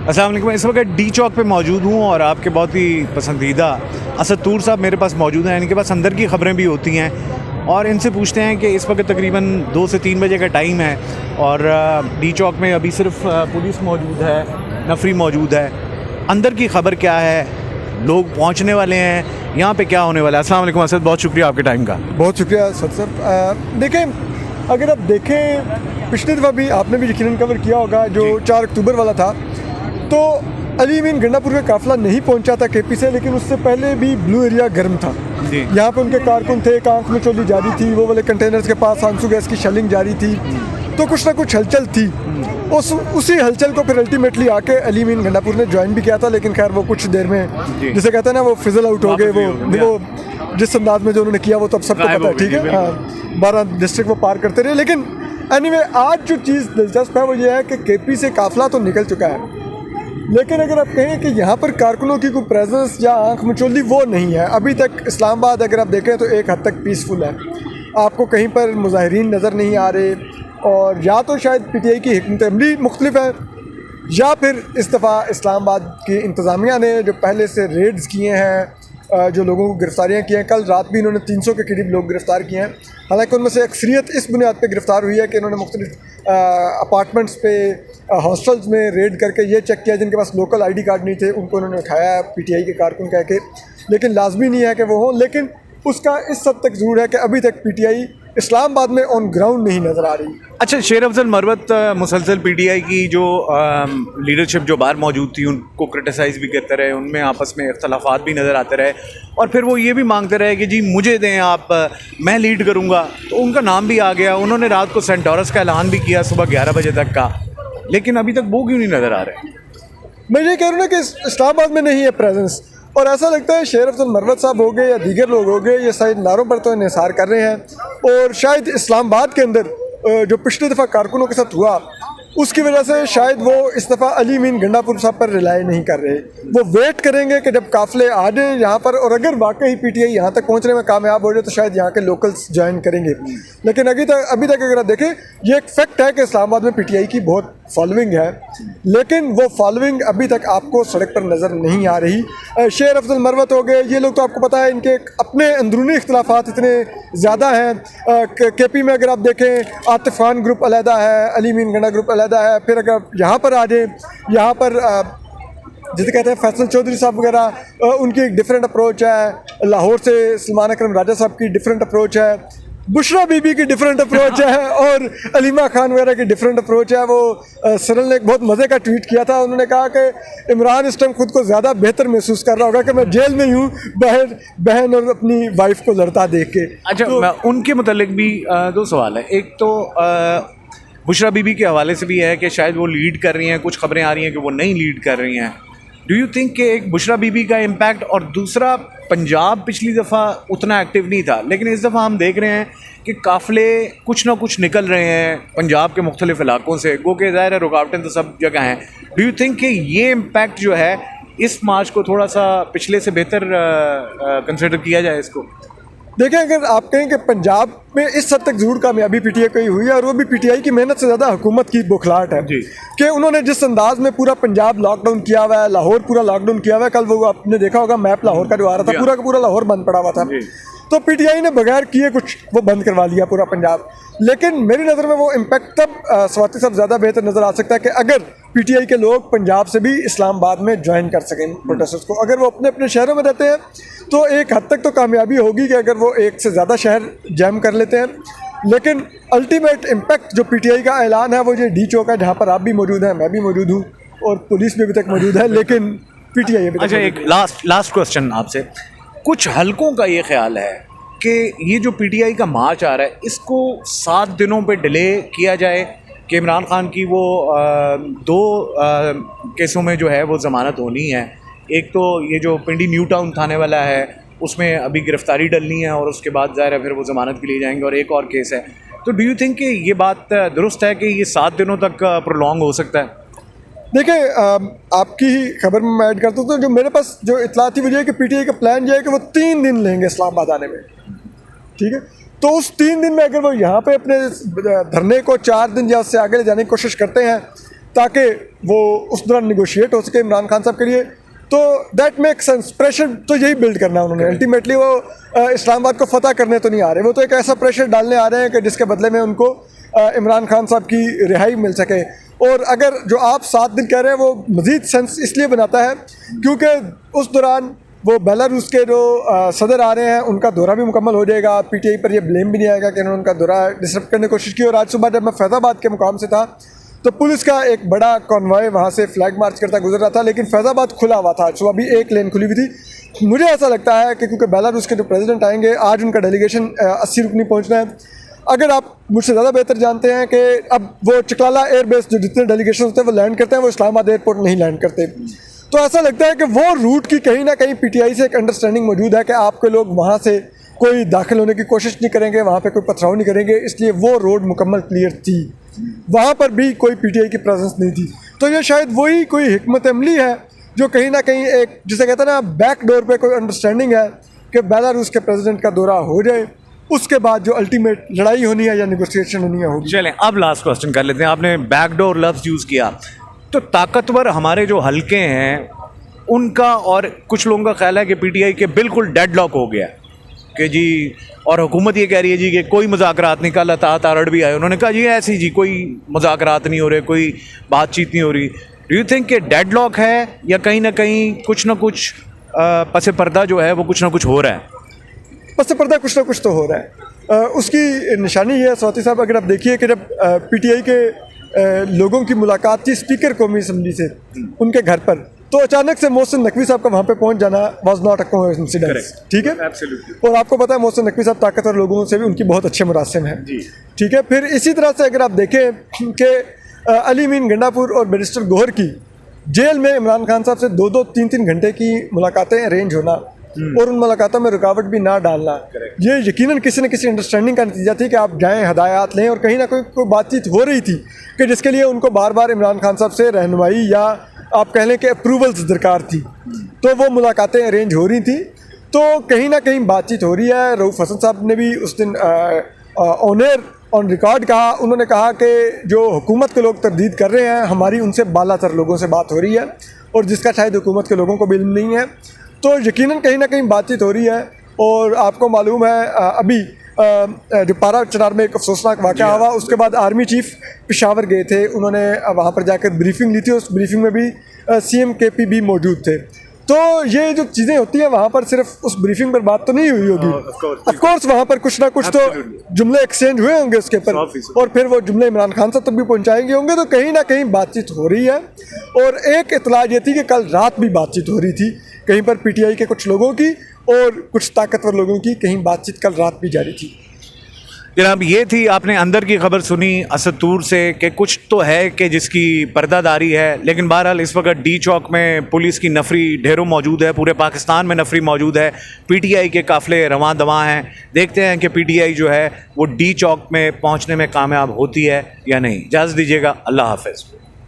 अस्सलाम वालेकुम। इस वक्त डी चौक पे मौजूद हूँ और आपके बहुत ही पसंदीदा असद तूर साहब मेरे पास मौजूद हैं। इनके पास अंदर की ख़बरें भी होती हैं और इनसे पूछते हैं कि इस वक्त तकरीबन 2 से 3 बजे का टाइम है और डी चौक में अभी सिर्फ पुलिस मौजूद है, नफरी मौजूद है। अंदर की ख़बर क्या है, लोग पहुँचने वाले हैं, यहाँ पे क्या होने वाला है। अस्सलाम वालेकुम असद, बहुत शुक्रिया आपके टाइम का। बहुत शुक्रिया असद साहब। देखें, अगर आप देखें पिछली दफ़ा भी आपने भी यकीनन कवर किया होगा जो 4 अक्टूबर वाला था, तो अली मीन गंडापुर का काफ़िला नहीं पहुंचा था केपी से, लेकिन उससे पहले भी ब्लू एरिया गर्म था। यहाँ पे उनके कारकुन थे, एक आंख में चोली जारी थी, वो वाले कंटेनर्स के पास आंसू गैस की शेलिंग जारी थी, तो कुछ ना कुछ हलचल थी। उसी हलचल को फिर अल्टीमेटली आके अली मीन गंडापुर ने ज्वाइन भी किया था, लेकिन खैर वो कुछ देर में जिसे कहते हैं ना वो फिजल आउट हो गए। वो जिस अंदाज में जो उन्होंने किया वो तो अब सबको पता है, ठीक है। हाँ, 12 डिस्ट्रिक्ट वो पार करते रहे। लेकिन एनीवे आज जो चीज़ दिलचस्प है वो ये है कि केपी से काफ़िला तो निकल चुका है, लेकिन अगर आप कहें कि यहाँ पर कारकुनों की कोई प्रेजेंस या आंख मचोली वो नहीं है अभी तक। इस्लामाबाद अगर आप देखें तो एक हद तक पीसफुल है, आपको कहीं पर मुजाहिरीन नज़र नहीं आ रहे, और या तो शायद पीटीआई की हिकमत अमली मुख्तलिफ है, या फिर इस दफ़ा इस्लामाबाद की इंतज़ामिया ने जो पहले से रेड्स किए हैं, जो लोगों को गिरफ्तारियाँ की हैं। कल रात भी इन्होंने 300 के करीब लोग गिरफ़्तार किए हैं। हालांकि उनमें से अक्सरियत इस बुनियाद पे गिरफ़्तार हुई है कि इन्होंने मुख्तलिफ अपार्टमेंट्स पे, हॉस्टल्स में रेड करके ये चेक किया जिनके पास लोकल आईडी कार्ड नहीं थे, उनको उन्होंने उठाया पीटीआई के कारकुन कह के। लेकिन लाजमी नहीं है कि वो हों, लेकिन उसका इस हद तक ज़रूर है कि अभी तक पीटीआई इस्लामाबाद में ऑन ग्राउंड नहीं नज़र आ रही। अच्छा, शेर अफजल मरवत मुसलसल पीटीआई की जो लीडरशिप जो बाहर मौजूद थी उनको क्रिटिसाइज़ भी करते रहे, उनमें आपस में इख्तलाफात भी नज़र आते रहे, और फिर वो ये भी मांगते रहे कि जी मुझे दें आप, मैं लीड करूँगा। तो उनका नाम भी आ गया, उन्होंने रात को सेंटोरस का ऐलान भी किया सुबह 11 बजे तक का, लेकिन अभी तक वो क्यों नहीं नज़र आ रहे? मैं ये कह रहा हूँ ना कि इस्लामाबाद में नहीं है प्रेजेंस, और ऐसा लगता है शेर अफजल मरवत साहब हो गए या दीगर लोग हो गए, ये शायद नारों पर तो इन्हिसार कर रहे हैं, और शायद इस्लामाबाद के अंदर जो पिछली दफ़ा कारकुनों के साथ हुआ उसकी वजह से शायद वो इस दफ़ा अली मीन गंडापुर साहब पर रिलाई नहीं कर रहे। वो वेट करेंगे कि जब काफ़िले आ जाएँ यहाँ पर, और अगर वाकई पीटीआई यहाँ तक पहुँचने में कामयाब हो जाए तो शायद यहाँ के लोकल्स ज्वाइन करेंगे। लेकिन अभी तक अगर आप देखें, ये एक फैक्ट है कि इस्लामाबाद में पीटीआई की बहुत फॉलोइंग है, लेकिन वो फॉलोइंग अभी तक आपको सड़क पर नज़र नहीं आ रही। शेर अफजल मरवत हो गए, ये लोग तो आपको पता है इनके अपने अंदरूनी इख्तलाफात इतने ज़्यादा हैं। केपी में अगर आप देखें आतिफ खान ग्रुप अलहदा है, अली मीन गंडा ग्रुप अलहदा है। फिर अगर यहाँ पर आ जाए, यहाँ पर जिसे कहते हैं फैसल चौधरी साहब वगैरह, उनकी एक डिफरेंट अप्रोच है। लाहौर से सलमान अकरम राजा साहब की डिफरेंट अप्रोच है, बुशरा बीबी की डिफरेंट अप्रोच है, और अलीमा खान वगैरह की डिफरेंट अप्रोच है। वो सरल ने एक बहुत मज़े का ट्वीट किया था, उन्होंने कहा कि इमरान इस टाइम खुद को ज़्यादा बेहतर महसूस कर रहा होगा कि मैं जेल में ही हूँ, बहन और अपनी वाइफ को लड़ता देख के। अच्छा, तो उनके मुतालिक भी 2 सवाल है। एक तो बुशरा बीबी के हवाले से भी है कि शायद वो लीड कर रही हैं, कुछ खबरें आ रही हैं कि वो नहीं लीड कर रही हैं। डू यू थिंक कि एक बुशरा बीबी का इम्पैक्ट, और दूसरा पंजाब पिछली दफ़ा उतना एक्टिव नहीं था, लेकिन इस दफ़ा हम देख रहे हैं कि काफ़िले कुछ ना कुछ निकल रहे हैं पंजाब के मुख्तलिफ इलाकों से, गो के ज़ाहिर है रुकावटें तो सब जगह हैं। डू यू थिंक कि ये इम्पैक्ट जो है इस मार्च को थोड़ा सा पिछले से बेहतर कंसिडर किया जाए इसको? देखें, अगर आप कहें कि पंजाब में इस हद तक ज़रूर कामयाबी पीटीआई की हुई है, और वो भी पीटीआई की मेहनत से ज़्यादा हुकूमत की बुखलाहट है कि उन्होंने जिस अंदाज में पूरा पंजाब लॉकडाउन किया हुआ है, लाहौर पूरा लॉकडाउन किया हुआ है। कल वो आपने देखा होगा मैप लाहौर का जो आ रहा था, पूरा का पूरा लाहौर बंद पड़ा हुआ था। तो पीटीआई ने बगैर किए कुछ वो बंद करवा लिया पूरा पंजाब। लेकिन मेरी नज़र में वो इम्पैक्ट तब स्वाति साहब ज़्यादा बेहतर नज़र आ सकता है कि अगर पीटीआई के लोग पंजाब से भी इस्लामाबाद में ज्वाइन कर सकें प्रोटेस्टर्स को। अगर वो अपने अपने शहरों में रहते हैं तो एक हद तक तो कामयाबी होगी कि अगर वो एक से ज़्यादा शहर जैम कर लेते हैं, लेकिन अल्टीमेट इम्पैक्ट जो पीटीआई का ऐलान है वो ये डी चौक है, जहाँ पर आप भी मौजूद हैं, मैं भी मौजूद हूँ, और पुलिस भी अभी तक मौजूद है, लेकिन पीटीआई अभी तक। अच्छा, एक लास्ट क्वेश्चन आपसे। कुछ हलकों का ये ख्याल है कि ये जो पीटीआई का मार्च आ रहा है इसको 7 दिनों पे डिले किया जाए कि इमरान खान की वो 2 केसों में जो है वो ज़मानत होनी है। एक तो ये जो पिंडी न्यू टाउन थाने वाला है उसमें अभी गिरफ्तारी डलनी है, और उसके बाद ज़ाहिर है फिर वो ज़मानत के लिए जाएंगे, और एक और केस है। तो डू यू थिंक कि ये बात दुरुस्त है कि ये 7 दिनों तक प्रोलॉन्ग हो सकता है? देखिए, आपकी ही खबर में मैं ऐड करता हूँ, तो जो मेरे पास जो इतला थी वो ये है कि पीटीआई का प्लान ये है कि वो 3 दिन लेंगे इस्लामाबाद आने में, ठीक है। तो उस 3 दिन में अगर वो यहाँ पे अपने धरने को 4 दिन या उससे आगे ले जाने की कोशिश करते हैं, ताकि वो उस दौरान निगोशिएट हो सके इमरान खान साहब के लिए। तो दैट मेक सेंस, प्रेशर तो यही बिल्ड करना है उन्होंने। अल्टीमेटली वो इस्लामाबाद को फतह करने तो नहीं आ रहे, वो तो एक ऐसा प्रेशर डालने आ रहे हैं कि जिसके बदले में उनको इमरान खान साहब की रिहाई मिल सके। और अगर जो आप 7 दिन कह रहे हैं वो मज़ीद सेंस इसलिए बनाता है क्योंकि उस दौरान वो बेलारूस के जो सदर आ रहे हैं उनका दौरा भी मुकम्मल हो जाएगा। पीटीआई पर ये ब्लेम भी नहीं आएगा कि उन्होंने उनका दौरा डिस्टर्ब करने की कोशिश की। और आज सुबह जब मैं फैज़ाबाद के मुकाम से था तो पुलिस का एक बड़ा कॉन्वॉय वहाँ से फ्लैग मार्च करता गुजर रहा था, लेकिन फैज़ाबाद खुला हुआ था। सुबह भी एक लेन खुली हुई थी। मुझे ऐसा लगता है कि क्योंकि बेलारूस के जो प्रेसिडेंट आएंगे, आज उनका डेलीगेशन 80 रुकनी पहुँचना है। अगर आप मुझसे ज़्यादा बेहतर जानते हैं कि अब वो चकलाला एयरबेस जो जितने डेलीगेशन होते हैं वो लैंड करते हैं, वो इस्लामाबाद एयरपोर्ट नहीं लैंड करते। तो ऐसा लगता है कि वो रूट की कहीं ना कहीं पीटीआई से एक अंडरस्टैंडिंग मौजूद है कि आपके लोग वहाँ से कोई दाखिल होने की कोशिश नहीं करेंगे, वहाँ पे कोई पथराव नहीं करेंगे, इसलिए वो रोड मुकम्मल क्लियर थी। वहाँ पर भी कोई पीटीआई की प्रेजेंस नहीं थी। तो ये शायद वही कोई हिकमत अमली है जो कहीं ना कहीं एक, जिसे कहते हैं ना, बैक डोर पे कोई अंडरस्टैंडिंग है कि बेलारूस के प्रेसिडेंट का दौरा हो जाए, उसके बाद जो अल्टीमेट लड़ाई होनी है या निगोशिएशन होनी है होगी। चलें, अब लास्ट क्वेश्चन कर लेते हैं। आपने बैकडोर लफ्ज़ यूज़ किया, तो ताकतवर हमारे जो हलके हैं उनका और कुछ लोगों का ख्याल है कि पीटीआई के बिल्कुल डेडलॉक हो गया कि जी, और हुकूमत ये कह रही है जी कि कोई मुज़ाकरात नहीं। कल अता तारड़ भी आए, उन्होंने कहा जी ऐसी जी कोई मुज़ाकरात नहीं हो रहे, कोई बातचीत नहीं हो रही। डू यू थिंक कि डेडलॉक है या कहीं ना कुछ पसे पर्दा जो है वो कुछ ना कुछ हो रहा है? पस पर्दा कुछ ना कुछ तो हो रहा है। उसकी निशानी ये है स्वाति साहब, अगर आप देखिए कि जब पीटीआई के लोगों की मुलाकात थी स्पीकर कौमी असम्बली से उनके घर पर, तो अचानक से मोहसिन नकवी साहब का वहाँ पे पहुँच जाना वाज नॉट अ कोइंसिडेंस। ठीक है, Absolutely. और आपको पता है मोहसिन नकवी साहब ताकतवर लोगों से भी उनकी बहुत अच्छे मुरासिम हैं। ठीक है, फिर इसी तरह से अगर आप देखें कि अली मीन गंडापुर और बैरिस्टर गोहर की जेल में इमरान खान साहब से 2-2, 3-3 घंटे की मुलाकातें अरेंज होना और उन मुलाकातों में रुकावट भी ना डालना, ये यकीनन किसी न किसी अंडरस्टैंडिंग का नतीजा थी कि आप जाएँ, हदायत लें, और कहीं ना कोई बातचीत हो रही थी कि जिसके लिए उनको बार बार इमरान खान साहब से रहनुमाई या आप कह लें कि अप्रूवल्स दरकार थी। तो वो मुलाकातें अरेंज हो रही थी, तो कहीं ना कहीं बातचीत हो रही है। रऊफ़ हसन साहब ने भी उस दिन ऑन रिकॉर्ड कहा, उन्होंने कहा कि जो हुकूमत के लोग तरदीद कर रहे हैं, हमारी उनसे बालातर लोगों से बात हो रही है और जिसका शायद हुकूमत के लोगों को भी इल्म नहीं है। तो यकीनन कहीं ना कहीं बातचीत हो रही है। और आपको मालूम है अभी जो पारा चनार में एक अफसोसनाक वाक़या हुआ, उसके बाद आर्मी चीफ पेशावर गए थे, उन्होंने वहाँ पर जाकर ब्रीफिंग ली थी। उस ब्रीफिंग में भी सीएम केपी भी मौजूद थे। तो ये जो चीज़ें होती हैं वहाँ पर सिर्फ उस ब्रीफिंग पर बात तो नहीं हुई होगी, ऑफ कोर्स वहाँ पर कुछ ना कुछ तो जुमले एक्सचेंज हुए होंगे उसके ऊपर, और फिर वो जुमले इमरान खान साहब तक भी पहुँचाएंगे होंगे। तो कहीं ना कहीं बातचीत हो रही है। और एक इतला ये थी कि कल रात भी बातचीत हो रही थी कहीं पर पीटीआई के कुछ लोगों की और कुछ ताकतवर लोगों की, कहीं बातचीत कल रात भी जारी थी। जनाब, ये थी, आपने अंदर की खबर सुनी असदूर से कि कुछ तो है कि जिसकी पर्दादारी है, लेकिन बहरहाल इस वक्त डी चौक में पुलिस की नफरी ढेरों मौजूद है, पूरे पाकिस्तान में नफरी मौजूद है, पीटीआई के काफ़िले रवां दवां हैं। देखते हैं कि पीटीआई जो है वो डी चौक में पहुंचने में कामयाब होती है या नहीं। इजाज़त दीजिएगा, अल्लाह हाफ़िज़।